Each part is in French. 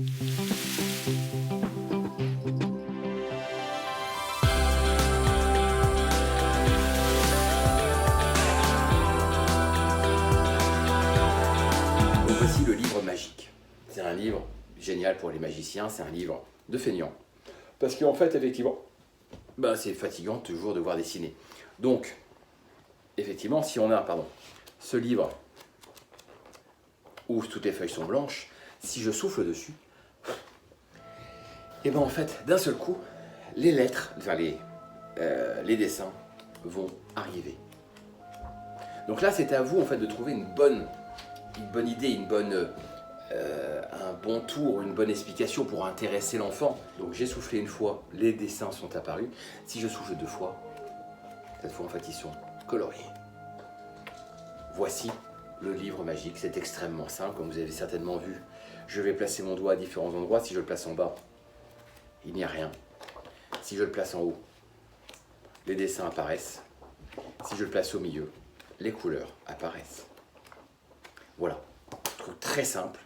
Donc voici le livre magique. C'est un livre génial pour les magiciens, c'est un livre de feignants. Parce qu'en fait, effectivement, c'est fatigant toujours de voir dessiner. Donc, effectivement, si on a, ce livre où toutes les feuilles sont blanches, si je souffle dessus, et en fait, d'un seul coup, les lettres, les dessins vont arriver. Donc là, c'est à vous en fait de trouver une bonne idée, un bon tour, une bonne explication pour intéresser l'enfant. Donc j'ai soufflé une fois, les dessins sont apparus. Si je souffle deux fois, cette fois en fait ils sont coloriés. Voici le livre magique, c'est extrêmement simple, comme vous avez certainement vu. Je vais placer mon doigt à différents endroits. Si je le place en bas, il n'y a rien. Si je le place en haut, les dessins apparaissent. Si je le place au milieu, les couleurs apparaissent. Voilà, truc très simple.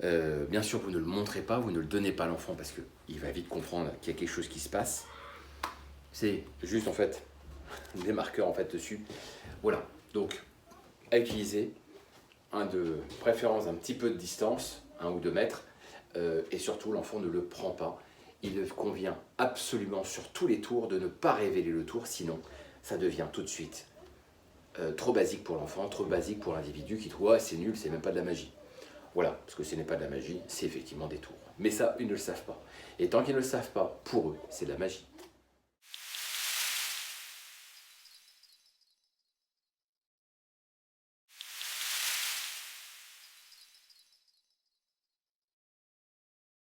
Bien sûr, vous ne le montrez pas, vous ne le donnez pas à l'enfant parce qu'il va vite comprendre qu'il y a quelque chose qui se passe. C'est juste en fait des marqueurs en fait dessus. Voilà, donc à utiliser, de préférence un petit peu de distance, 1 ou 2 mètres, et surtout l'enfant ne le prend pas. Il convient absolument sur tous les tours de ne pas révéler le tour, sinon ça devient tout de suite trop basique pour l'enfant, trop basique pour l'individu qui trouve c'est nul, c'est même pas de la magie. Voilà, parce que ce n'est pas de la magie, c'est effectivement des tours. Mais ça, ils ne le savent pas. Et tant qu'ils ne le savent pas, pour eux, c'est de la magie.